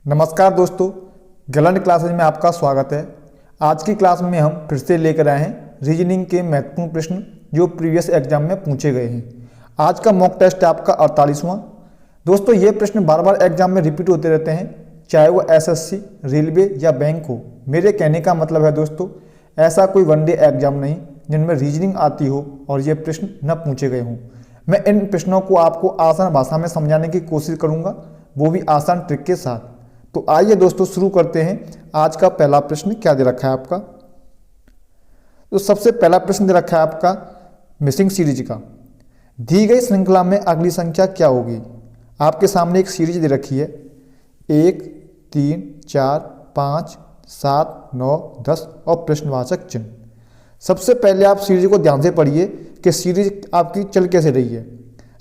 नमस्कार दोस्तों, गलंट क्लासेज में आपका स्वागत है। आज की क्लास में हम फिर से लेकर आए हैं रीजनिंग के महत्वपूर्ण प्रश्न जो प्रीवियस एग्जाम में पूछे गए हैं। आज का मॉक टेस्ट है आपका 48वां। दोस्तों, ये प्रश्न बार बार एग्जाम में रिपीट होते रहते हैं, चाहे वो एसएससी, रेलवे या बैंक हो। मेरे कहने का मतलब है दोस्तों, ऐसा कोई वनडे एग्जाम नहीं जिनमें रीजनिंग आती हो और ये प्रश्न न पूछे गए हों। मैं इन प्रश्नों को आपको आसान भाषा में समझाने की कोशिश करूँगा, वो भी आसान ट्रिक के साथ। तो आइए दोस्तों शुरू करते हैं। आज का पहला प्रश्न क्या दे रखा है आपका। तो सबसे पहला प्रश्न दे रखा है आपका मिसिंग सीरीज का। दी गई श्रृंखला में अगली संख्या क्या होगी। आपके सामने एक सीरीज दे रखी है 1, 3, 4, 5, 7, 9, 10 और प्रश्नवाचक चिन्ह। सबसे पहले आप सीरीज को ध्यान से पढ़िए कि सीरीज आपकी चल कैसे रही है।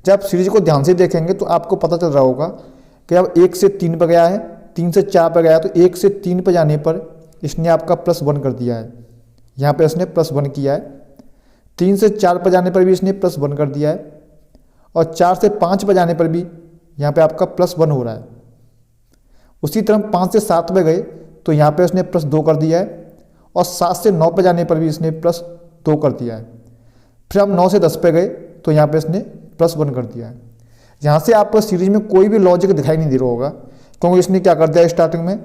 जब आप सीरीज को ध्यान से देखेंगे तो आपको पता चल रहा होगा कि अब 1 से 3 पर गया है, 3 से 4 पर गया है, तो 1 से 3 पर जाने पर इसने आपका +1 कर दिया है। यहाँ पे इसने +1 किया है। 3 से 4 पर जाने पर भी इसने +1 कर दिया है और 4 से 5 पर जाने पर भी यहाँ पे आपका +1 हो रहा है। उसी तरह 5 से 7 पर गए तो यहाँ पे इसने +2 कर दिया है और 7 से 9 पर जाने पर भी इसने +2 कर दिया है। फिर हम 9 से 10 पे गए तो यहाँ पे इसने +1 कर दिया है। यहाँ से आपको सीरीज में कोई भी लॉजिक दिखाई नहीं दे रहा होगा, क्योंकि इसने क्या कर दिया है स्टार्टिंग में,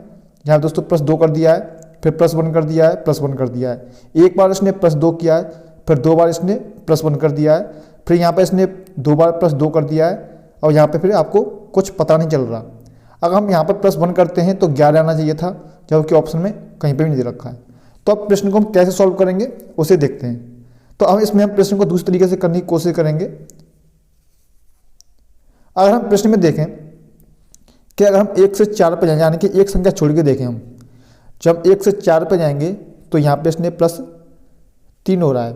यहाँ दोस्तों +2 कर दिया है, फिर +1 कर दिया है, +1 कर दिया है। एक बार इसने +2 किया है, फिर 2 बार इसने +1 कर दिया है, फिर यहाँ पे इसने 2 बार +2 कर दिया है और यहाँ पे फिर आपको कुछ पता नहीं चल रहा। अगर हम यहाँ पर +1 करते हैं तो 11 आना चाहिए था, जबकि ऑप्शन में कहीं पर भी नहीं दे रखा है। तो अब प्रश्न को हम कैसे सॉल्व करेंगे उसे देखते हैं। तो अब इसमें हम प्रश्न को दूसरे तरीके से करने की कोशिश करेंगे। अगर हम प्रश्न में देखें कि अगर हम 1 से 4 पर जाएंगे, यानी कि एक संख्या छोड़ के देखें हम, जब 1 से 4 पर जाएंगे तो यहाँ पे इसने +3 हो रहा है।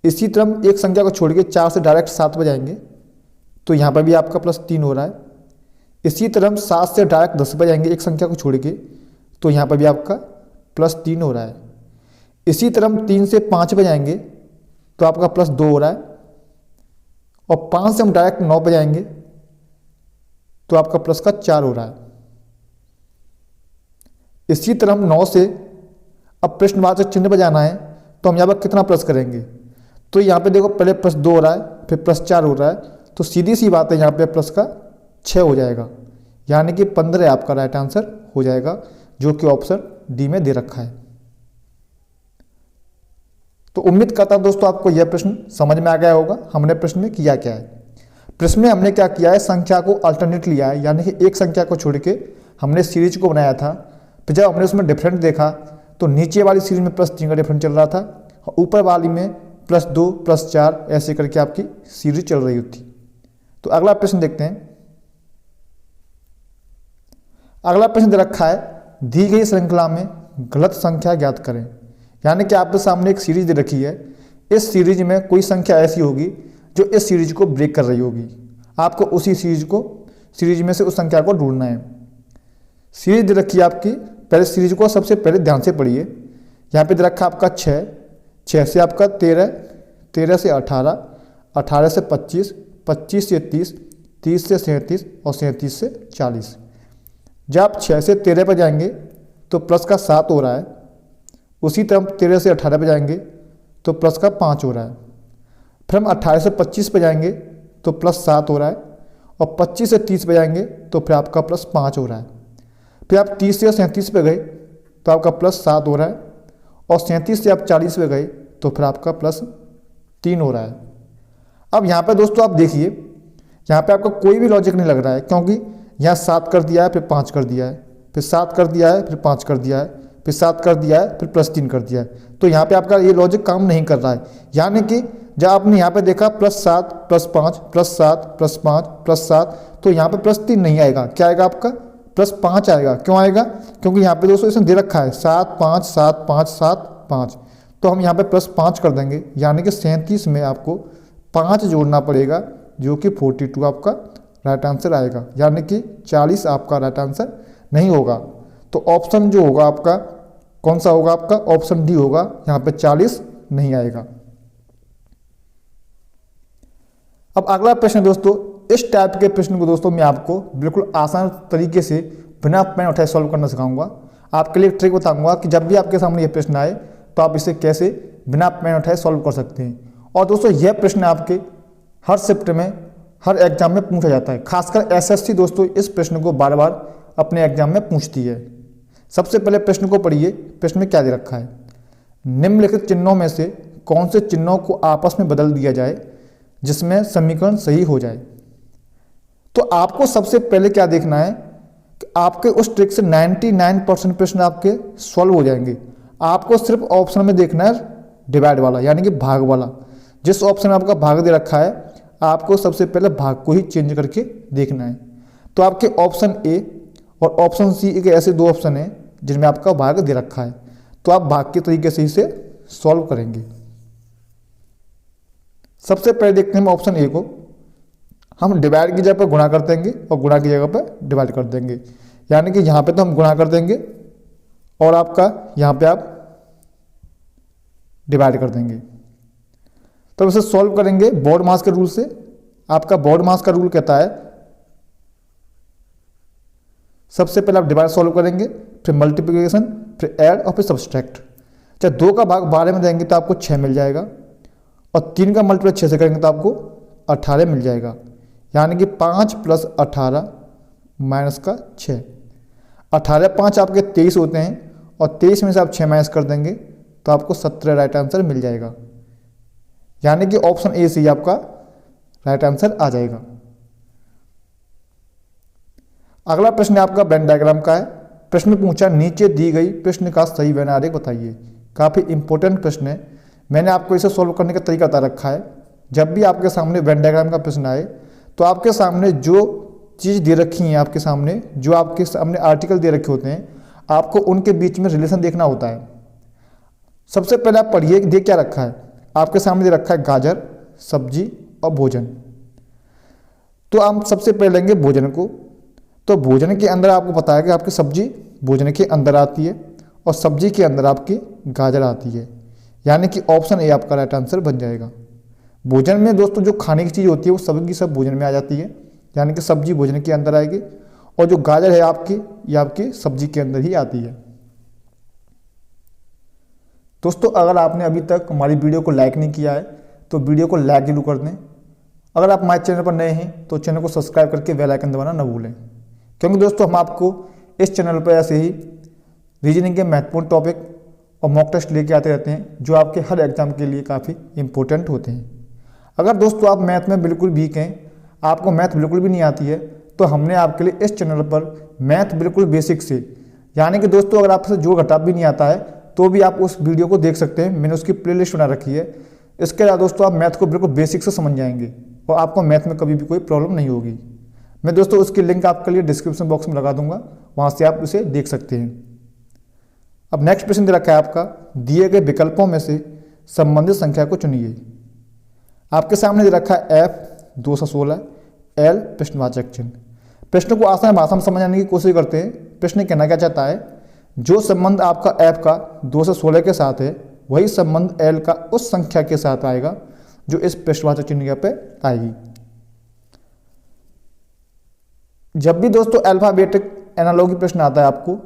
इसी तरह हम एक संख्या को छोड़ के 4 से डायरेक्ट 7 पर जाएंगे तो यहाँ पर भी आपका +3 हो रहा है। इसी तरह हम 7 से डायरेक्ट 10 पर जाएंगे एक संख्या को छोड़ के तो यहाँ पर भी आपका +3 हो रहा है। इसी तरह हम 3 से 5 पर जाएंगे तो आपका +2 हो रहा है और 5 से हम डायरेक्ट 9 पर जाएंगे तो आपका +4 हो रहा है। इसी तरह हम 9 से अब प्रश्नवाचक चिन्ह पर जाना है तो हम यहाँ पर कितना प्लस करेंगे, तो यहाँ पे देखो पहले +2 हो रहा है, फिर +4 हो रहा है, तो सीधी सी बात है यहाँ पे प्लस का 6 हो जाएगा, यानी कि 15 आपका राइट आंसर हो जाएगा, जो कि ऑप्शन डी में दे रखा है। तो उम्मीद करता हूं दोस्तों आपको यह प्रश्न समझ में आ गया होगा हमने प्रश्न में किया क्या है। प्रश्न में हमने क्या किया है, संख्या को अल्टरनेट लिया है, यानी कि एक संख्या को छोड़ के हमने सीरीज को बनाया था। फिर जब हमने उसमें डिफरेंट देखा तो नीचे वाली सीरीज में +3 का डिफरेंट चल रहा था और ऊपर वाली में +2, +4 ऐसे करके आपकी सीरीज चल रही थी। तो अगला प्रश्न देखते हैं। अगला प्रश्न दे रखा है, दी गई श्रृंखला में गलत संख्या ज्ञात करें। यानी कि आपके सामने एक सीरीज दे रखी है, इस सीरीज में कोई संख्या ऐसी होगी जो इस सीरीज को ब्रेक कर रही होगी। आपको उसी सीरीज में से उस संख्या को ढूंढना है। सीरीज दे रखी है आपकी, पहले सीरीज को सबसे पहले ध्यान से पढ़िए। यहाँ पे दे रखा आपका 6, 6 से आपका 13, 13 से 18, 18 से 25, 25 से 30, 30 से 37 और 37 से 40। जब आप 6 से 13 पर जाएंगे तो +7 हो रहा है। उसी तरह 13 से 18 पे जाएंगे तो +5 हो रहा है। फिर हम 18 से 25 पे जाएंगे तो +7 हो रहा है और 25 से 30 पे जाएंगे तो फिर आपका +5 हो रहा है। फिर आप 30 से 37 पे गए तो आपका +7 हो रहा है और 37 से आप 40 पे गए तो फिर आपका +3 हो रहा है। अब यहाँ पे दोस्तों आप देखिए, यहाँ पे आपका कोई भी लॉजिक नहीं लग रहा है, क्योंकि यहाँ 7 कर दिया है, फिर 5 कर दिया है, फिर 7 कर दिया है, फिर 5 कर दिया है, फिर 7 कर दिया है, फिर +3 कर दिया है। तो यहाँ पे आपका ये लॉजिक काम नहीं कर रहा है। यानी कि जब आपने यहाँ पे देखा +7, +5, +7, +5, +7, तो यहाँ पे +3 नहीं आएगा। क्या आएगा आपका? +5 आएगा। क्यों आएगा? क्योंकि यहाँ पे दोस्तों इसने दे रखा है 7, 5, 7, 5, 7, 5। तो हम यहाँ पे +5 कर देंगे, यानी कि 37 में आपको 5 जोड़ना पड़ेगा, जो कि 42 आपका राइट आंसर आएगा, यानी कि 40 आपका राइट आंसर नहीं होगा। तो ऑप्शन जो होगा आपका कौन सा होगा? आपका ऑप्शन डी होगा, यहाँ पे 40 नहीं आएगा। अब अगला प्रश्न दोस्तों, इस टाइप के प्रश्न को दोस्तों मैं आपको बिल्कुल आसान तरीके से बिना पेन उठाए सॉल्व करना सिखाऊंगा। आपके लिए एक ट्रिक बताऊंगा कि जब भी आपके सामने ये प्रश्न आए तो आप इसे कैसे बिना पेन उठाए सॉल्व कर सकते हैं। और दोस्तों यह प्रश्न आपके हर शिफ्ट में हर एग्जाम में पूछा जाता है, खासकर एसएससी दोस्तों इस प्रश्न को बार बार अपने एग्जाम में पूछती है। सबसे पहले प्रश्न को पढ़िए। प्रश्न में क्या दे रखा है, निम्नलिखित चिन्हों में से कौन से चिन्हों को आपस में बदल दिया जाए जिसमें समीकरण सही हो जाए। तो आपको सबसे पहले क्या देखना है कि आपके उस ट्रिक से 99% प्रश्न आपके सॉल्व हो जाएंगे। आपको सिर्फ ऑप्शन में देखना है डिवाइड वाला, यानी कि भाग वाला। जिस ऑप्शन में आपका भाग दे रखा है आपको सबसे पहले भाग को ही चेंज करके देखना है। तो आपके ऑप्शन ए और ऑप्शन सी एक ऐसे दो ऑप्शन हैं जिनमें आपका भाग दे रखा है, तो आप भाग के तरीके से इसे सॉल्व करेंगे। सबसे पहले देखते हैं ऑप्शन ए को। हम डिवाइड की जगह पर गुणा कर देंगे और गुणा की जगह पर डिवाइड कर देंगे, यानी कि यहाँ पे तो हम गुणा कर देंगे और आपका यहाँ पे आप डिवाइड कर देंगे। तो इसे सॉल्व करेंगे बोर्ड मास के रूल से। आपका बोर्ड मास का रूल कहता है सबसे पहले आप डिवाइड सॉल्व करेंगे, फिर मल्टीप्लिकेशन, फिर ऐड और फिर सब्सट्रैक्ट। चाहे 2 का भाग 12 में देंगे तो आपको 6 मिल जाएगा, और 3 का मल्टीप्लाई 6 से करेंगे तो आपको 18 मिल जाएगा, यानी कि 5 + 18 माइनस का 6। 18 5 आपके 23 होते हैं, और 23 में से आप 6 माइनस कर देंगे तो आपको 17 राइट आंसर मिल जाएगा, यानी कि ऑप्शन ए से आपका राइट आंसर आ जाएगा। अगला प्रश्न आपका वेन डायग्राम का है। प्रश्न में पूछा नीचे दी गई प्रश्न का सही वेन आरेख बताइए। काफ़ी इंपॉर्टेंट प्रश्न है, मैंने आपको इसे सॉल्व करने का तरीका बता रखा है। जब भी आपके सामने वेन डायग्राम का प्रश्न आए तो आपके सामने जो चीज़ दे रखी है, आपके सामने जो आपके सामने आर्टिकल दे रखे होते हैं, आपको उनके बीच में रिलेशन देखना होता है। सबसे पहले आप पढ़िए दे क्या रखा है। आपके सामने दे रखा है गाजर, सब्जी और भोजन। तो आप सबसे पहले लेंगे भोजन को। तो भोजन के अंदर आपको पता है कि आपकी सब्जी भोजन के अंदर आती है और सब्जी के अंदर आपकी गाजर आती है, यानी कि ऑप्शन ए आपका राइट आंसर बन जाएगा। भोजन में दोस्तों जो खाने की चीज़ होती है वो सब की सब भोजन में आ जाती है, यानी कि सब्जी भोजन के अंदर आएगी, और जो गाजर है आपकी ये आपकी सब्जी के अंदर ही आती है। दोस्तों अगर आपने अभी तक हमारी वीडियो को लाइक नहीं किया है तो वीडियो को लाइक जरूर कर दें। अगर आप हमारे चैनल पर नए हैं तो चैनल को सब्सक्राइब करके बेल आइकन दबाना न भूलें, क्योंकि दोस्तों हम आपको इस चैनल पर ऐसे ही रीजनिंग के महत्वपूर्ण टॉपिक और मॉक टेस्ट लेके आते रहते हैं जो आपके हर एग्जाम के लिए काफ़ी इंपॉर्टेंट होते हैं। अगर दोस्तों आप मैथ में बिल्कुल वीक हैं, आपको मैथ बिल्कुल भी नहीं आती है, तो हमने आपके लिए इस चैनल पर मैथ बिल्कुल बेसिक से, यानी कि दोस्तों अगर आपसे जोड़ घटाव भी नहीं आता है तो भी आप उस वीडियो को देख सकते हैं। मैंने उसकी प्लेलिस्ट बना रखी है। इसके अलावा दोस्तों आप मैथ को बिल्कुल बेसिक से समझ जाएंगे और आपको मैथ में कभी भी कोई प्रॉब्लम नहीं होगी। मैं दोस्तों उसकी लिंक आपके लिए डिस्क्रिप्शन बॉक्स में लगा दूंगा, वहाँ से आप उसे देख सकते हैं। अब नेक्स्ट प्रश्न दे रखा है आपका, दिए गए विकल्पों में से संबंधित संख्या को चुनिए। आपके सामने दे रखा है F 216 L प्रश्नवाचक चिन्ह। प्रश्न को आसान भाषा में समझाने की कोशिश करते हैं। प्रश्न कहना क्या चाहता है, जो संबंध आपका F का 2 से 16 के साथ है वही संबंध L का उस संख्या के साथ आएगा जो इस प्रश्नवाचक चिन्ह पे आएगी। जब भी दोस्तों अल्फाबेटिक एनालॉजी प्रश्न आता है आपको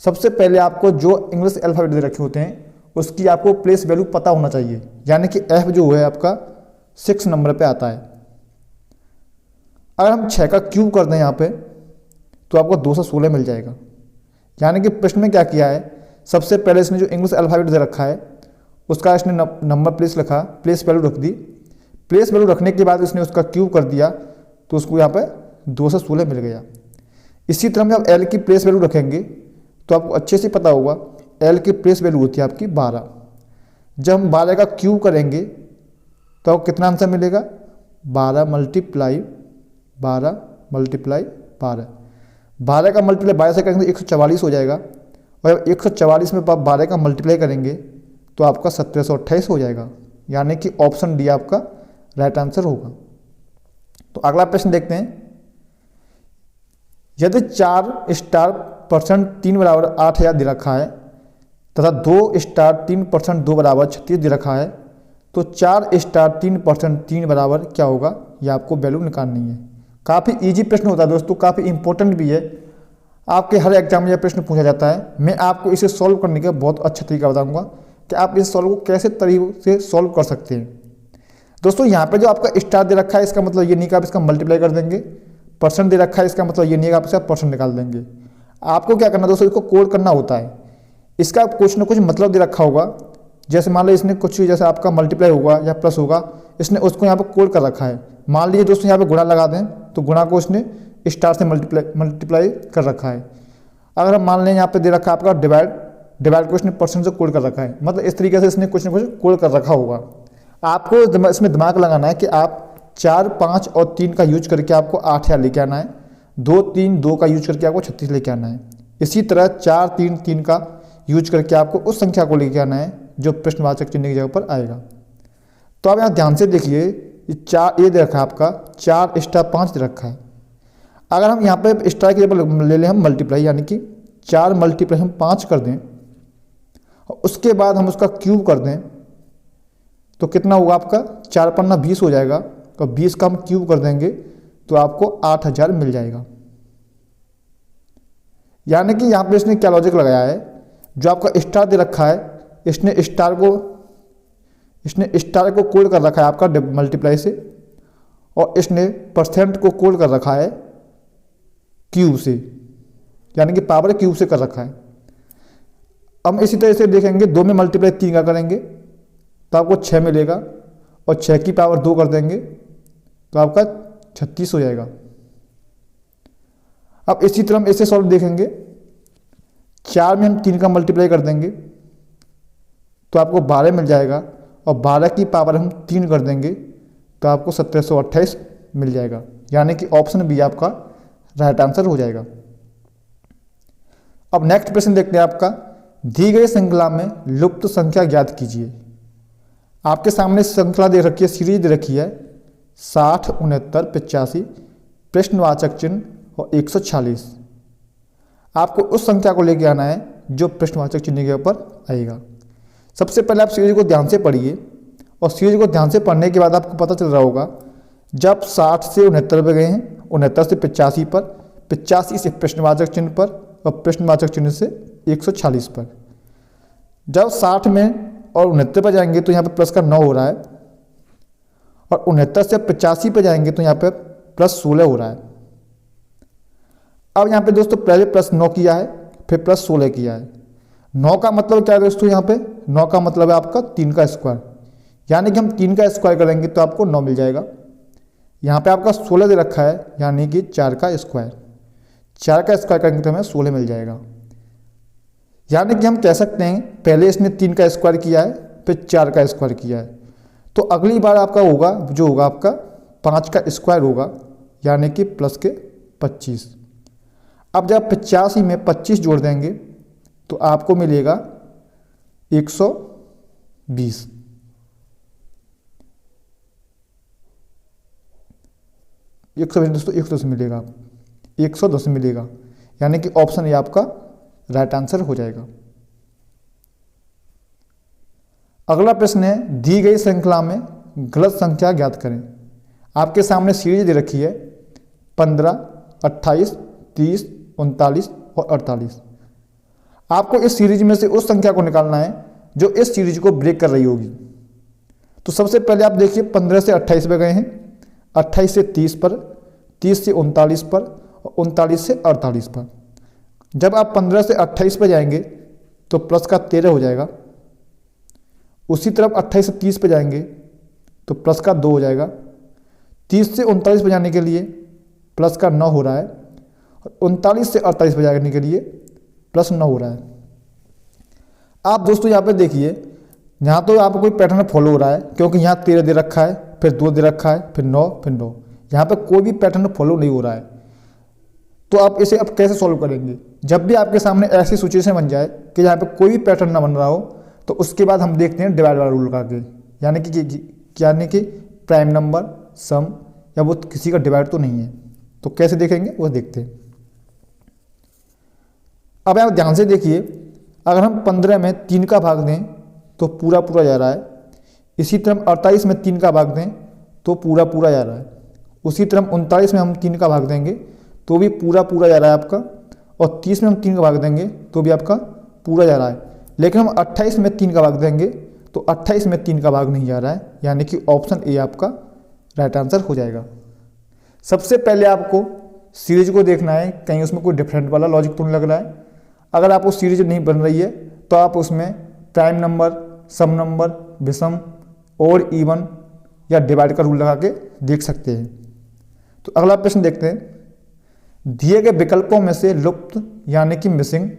सबसे पहले आपको जो इंग्लिश अल्फाबेट दे रखे होते हैं उसकी आपको प्लेस वैल्यू पता होना चाहिए, यानी कि F जो है आपका 6 नंबर पे आता है। अगर हम 6 का क्यूब कर दें यहाँ पे तो आपको 2 से 16 मिल जाएगा। यानी कि प्रश्न में क्या किया है, सबसे पहले इसने जो इंग्लिश अल्फाबेट दे रखा है उसका इसने नंबर प्लेस लिखा, प्लेस वैल्यू रख दी। प्लेस वैल्यू रखने के बाद इसने उसका क्यूब कर दिया तो उसको यहाँ पे 2 से 16 मिल गया। इसी तरह में आप L की प्लेस वैल्यू रखेंगे तो आपको अच्छे से पता होगा L की प्लेस वैल्यू होती है आपकी 12। जब हम 12 का क्यूब करेंगे तो आपको कितना आंसर मिलेगा, 12 मल्टीप्लाई 12 12 का मल्टीप्लाई 12 से करेंगे तो 144 हो जाएगा, और जब 144 में आप 12 का मल्टीप्लाई करेंगे तो आपका 1728 हो जाएगा, यानी कि ऑप्शन डी आपका राइट आंसर होगा। तो अगला प्रश्न देखते हैं, यदि 4 स्टार परसेंट 3 बराबर 8000 दे रखा है तथा 2 स्टार 3% 2 बराबर 36 दे रखा है तो 4 स्टार 3% 3 बराबर क्या होगा, यह आपको वैल्यू निकालनी है। काफ़ी इजी प्रश्न होता है दोस्तों, काफ़ी इंपॉर्टेंट भी है। आपके हर एग्जाम में यह प्रश्न पूछा जाता है। मैं आपको इसे सॉल्व करने का बहुत अच्छा तरीका बताऊंगा कि आप इस सॉल्व को कैसे तरीके से सॉल्व कर सकते हैं। दोस्तों यहाँ पे जो आपका स्टार दे रखा है इसका मतलब ये नहीं कि आप इसका मल्टीप्लाई कर देंगे, परसेंट दे रखा है इसका मतलब ये नहीं है कि आप इसका परसेंट निकाल देंगे। आपको क्या करना दोस्तों, इसको कोड करना होता है। इसका कुछ ना कुछ मतलब दे रखा होगा, जैसे मान लो इसने कुछ जैसे आपका मल्टीप्लाई होगा या प्लस होगा, इसने उसको यहाँ पर कोड कर रखा है। मान लीजिए दोस्तों यहाँ पे गुणा लगा दें तो गुणा को इसने स्टार से मल्टीप्लाई कर रखा है। अगर हम मान लें यहाँ पे दे रखा है आपका डिवाइड को इसने परसेंट से कोड कर रखा है, मतलब इस तरीके से इसने कुछ ना कुछ कोड कर रखा होगा। आपको इसमें दिमाग लगाना है कि आप 4, 5 और 3 का यूज करके आपको 8000 लेके आना है, 2, 3, 2 का यूज करके आपको 36 लेके आना है। इसी तरह 4, 3, 3 का यूज करके आपको उस संख्या को लेके आना है जो प्रश्नवाचक चिन्ह की जगह पर आएगा। तो आप यहाँ ध्यान से देखिए, ये दे रखा है आपका 4 स्टार 5 दे रखा है। अगर हम यहाँ पे स्टार की जगह पर ले लें हम मल्टीप्लाई, यानी कि 4 मल्टीप्लाई हम 5 कर दें और उसके बाद हम उसका क्यूब कर दें तो कितना होगा आपका 4 पन्ना 20 हो जाएगा, और 20 का हम क्यूब कर देंगे तो आपको 8000 मिल जाएगा। यानी कि यहाँ पे इसने क्या लॉजिक लगाया है, जो आपका स्टार दे रखा है इसने स्टार को कोड कर रखा है आपका मल्टीप्लाई से, और इसने परसेंट को कोड कर रखा है क्यूब से, यानी कि पावर क्यूब से कर रखा है। हम इसी तरह से देखेंगे 2 में मल्टीप्लाई 3 का करेंगे तो आपको 6 मिलेगा, और 6 की पावर 2 कर देंगे तो आपका 36 हो जाएगा। अब इसी तरह हम ऐसे सॉल्व देखेंगे, 4 में हम 3 का मल्टीप्लाई कर देंगे तो आपको 12 मिल जाएगा, और 12 की पावर हम 3 कर देंगे तो आपको 1728 मिल जाएगा। यानी कि ऑप्शन बी आपका राइट आंसर हो जाएगा। अब नेक्स्ट प्रश्न देखते हैं आपका, दी गई श्रृंखला में लुप्त संख्या ज्ञात कीजिए। आपके सामने श्रृंखला दे रखी है, सीरीज दे रखी है 60, 69, 85, प्रश्नवाचक चिन्ह और 146। आपको उस संख्या को लेके आना है जो प्रश्नवाचक चिन्ह के ऊपर आएगा। सबसे पहले आप सीरीज को ध्यान से पढ़िए, और सीरीज को ध्यान से पढ़ने के बाद आपको पता चल रहा होगा जब 60 से 69 पे गए हैं, 69 से 85 पर, 85 से प्रश्नवाचक चिन्ह पर, और प्रश्नवाचक चिन्ह से 146 पर। जब 60 में और 69 पर जाएंगे तो यहाँ पे प्लस का 9 हो रहा है, और 69 से 85 पे जाएंगे तो यहाँ पे प्लस 16 हो रहा है। अब यहाँ पे दोस्तों पहले प्लस 9 किया है, फिर प्लस 16 किया है। 9 का मतलब क्या है दोस्तों, यहाँ पे 9 का मतलब है आपका 3 का स्क्वायर, यानी कि हम 3 का स्क्वायर करेंगे तो आपको 9 मिल जाएगा। यहाँ पे आपका 16 दे रखा है, यानी कि 4 का स्क्वायर, 4 का स्क्वायर करेंगे तो हमें 16 मिल जाएगा। यानी कि हम कह सकते हैं पहले इसने 3 का स्क्वायर किया है, फिर 4 का स्क्वायर किया है, तो अगली बार आपका होगा जो होगा आपका 5 का स्क्वायर होगा, यानी कि प्लस के 25। अब जब 85 में 25 जोड़ देंगे तो आपको मिलेगा 120। दोस्तों 110 मिलेगा, 110 मिलेगा, यानी कि ऑप्शन ए आपका राइट आंसर हो जाएगा। अगला प्रश्न है, दी गई श्रृंखला में गलत संख्या ज्ञात करें। आपके सामने सीरीज दे रखी है 15, 28, 30, 39 और 48। आपको इस सीरीज में से उस संख्या को निकालना है जो इस सीरीज को ब्रेक कर रही होगी। तो सबसे पहले आप देखिए 15 से 28 पे गए हैं, 28 से 30 पर, 30 से 39 पर, और 39 से 48 पर। जब आप 15 से 28 पर जाएंगे तो प्लस का 13 हो जाएगा। उसी तरफ 28 से 30 पे जाएंगे तो प्लस का 2 हो जाएगा। 30 से 39 पे जाने के लिए प्लस का 9 हो रहा है, और 39 से 48 पे जाने के लिए प्लस 9 हो रहा है। आप दोस्तों यहाँ पे देखिए, यहाँ तो आपको कोई पैटर्न फॉलो हो रहा है, क्योंकि यहाँ 13 दे रखा है, फिर 2 दे रखा है, फिर 9, फिर 9। यहाँ पे कोई भी पैटर्न फॉलो नहीं हो रहा है। तो आप इसे अब कैसे सॉल्व करेंगे? जब भी आपके सामने ऐसी सिचुएशन बन जाए कि यहाँ पे कोई भी पैटर्न ना बन रहा हो, तो उसके बाद हम देखते हैं डिवाइड वाला रूल लगा के, यानी कि प्राइम नंबर, सम, या वो किसी का डिवाइड तो नहीं है। तो कैसे देखेंगे वो देखते हैं। अब आप ध्यान से देखिए, अगर हम 15 में 3 का भाग दें तो पूरा पूरा जा रहा है। इसी तरह 48 में 3 का भाग दें तो पूरा पूरा जा रहा है। उसी तरह 39 में हम 3 का भाग देंगे तो भी पूरा पूरा जा रहा है आपका। और 30 में हम 3 का भाग देंगे तो भी आपका पूरा जा रहा है। लेकिन हम 28 में 3 का भाग देंगे तो 28 में 3 का भाग नहीं जा रहा है, यानी कि ऑप्शन ए आपका राइट आंसर हो जाएगा। सबसे पहले आपको सीरीज को देखना है, कहीं उसमें कोई डिफरेंट वाला लॉजिक तो नहीं लग रहा है। अगर आपको सीरीज नहीं बन रही है तो आप उसमें प्राइम नंबर, सम नंबर, विषम और इवन या डिवाइड का रूल लगा के देख सकते हैं। तो अगला प्रश्न देखते हैं। दिए गए विकल्पों में से लुप्त यानी कि मिसिंग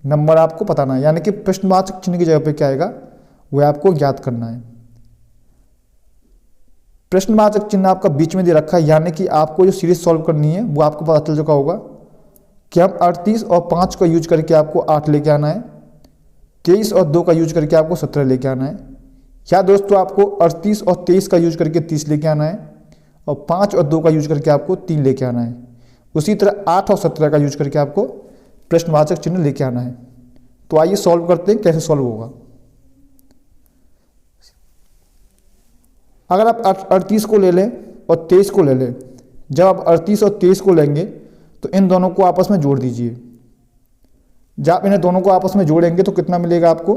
नंबर आपको बताना है, यानी कि प्रश्नवाचक चिन्ह की जगह पे क्या आएगा वह आपको ज्ञात करना है। प्रश्नवाचक चिन्ह आपका बीच में दे रखा है, यानी कि आपको जो सीरीज सॉल्व करनी है वो आपको पता चल चुका होगा कि हम 38 और 5 का यूज करके आपको 8 लेके आना है, 23 और 2 का यूज करके आपको 17 लेके आना है, या दोस्तों आपको 38 और 23 का यूज करके 30 लेके आना है, और 5 और 2 का यूज करके आपको 3 लेके आना है। उसी तरह 8 और 17 का यूज करके आपको प्रश्नवाचक चिन्ह लेके आना है। तो आइए सॉल्व करते हैं, कैसे सॉल्व होगा। अगर आप 38 को ले लें और 23 को ले लें, जब आप 38 और 23 को लेंगे तो इन दोनों को आपस में जोड़ दीजिए। जब आप इन्हें दोनों को आपस में जोड़ेंगे तो कितना मिलेगा आपको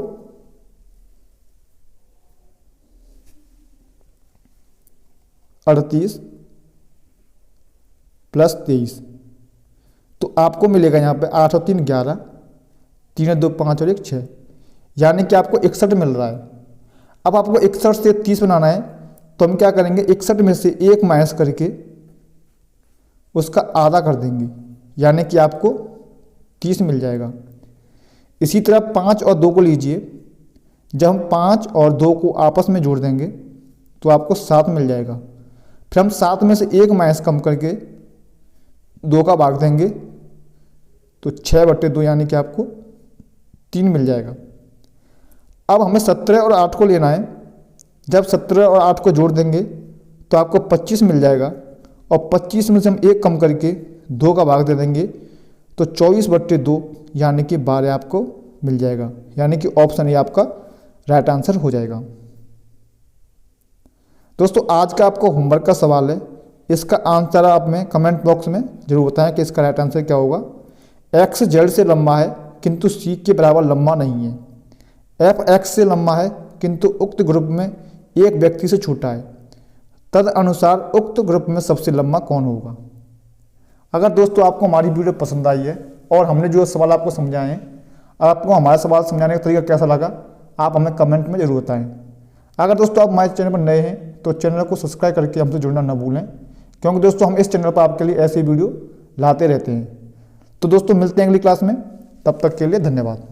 38 प्लस 23, तो आपको मिलेगा यहाँ पे 8 और 3 11, 3 और 2 5 और 1 6, यानी कि आपको 61 मिल रहा है। अब आपको 61 से 30 बनाना है तो हम क्या करेंगे, 61 में से 1 माइनस करके उसका आधा कर देंगे, यानी कि आपको 30 मिल जाएगा। इसी तरह 5 और 2 को लीजिए, जब हम 5 और 2 को आपस में जोड़ देंगे तो आपको 7 मिल जाएगा। फिर हम 7 में से 1 माइनस कम करके 2 का भाग देंगे तो 6/2, यानी कि आपको 3 मिल जाएगा। अब हमें 17 और 8 को लेना है, जब 17 और 8 को जोड़ देंगे तो आपको 25 मिल जाएगा, और 25 में से हम 1 कम करके 2 का भाग दे देंगे तो 24/2, यानी कि 12 आपको मिल जाएगा, यानी कि ऑप्शन ए आपका राइट आंसर हो जाएगा। दोस्तों आज का आपको होमवर्क का सवाल है, इसका आंसर आप में कमेंट बॉक्स में जरूर बताएं कि इसका राइट आंसर क्या होगा। एक्स जेड से लंबा है किंतु सी के बराबर लंबा नहीं है। एफ एक्स से लंबा है किंतु उक्त ग्रुप में एक व्यक्ति से छोटा है। तद अनुसार उक्त ग्रुप में सबसे लंबा कौन होगा। अगर दोस्तों आपको हमारी वीडियो पसंद आई है और हमने जो सवाल आपको समझाए हैं, आपको हमारा सवाल समझाने का तरीका कैसा लगा आप हमें कमेंट में जरूर बताएं। अगर दोस्तों आप हमारे चैनल पर नए हैं तो चैनल को सब्सक्राइब करके हमसे जुड़ना न भूलें, क्योंकि दोस्तों हम इस चैनल पर आपके लिए ऐसी वीडियो लाते रहते हैं। तो दोस्तों मिलते हैं अगली क्लास में, तब तक के लिए धन्यवाद।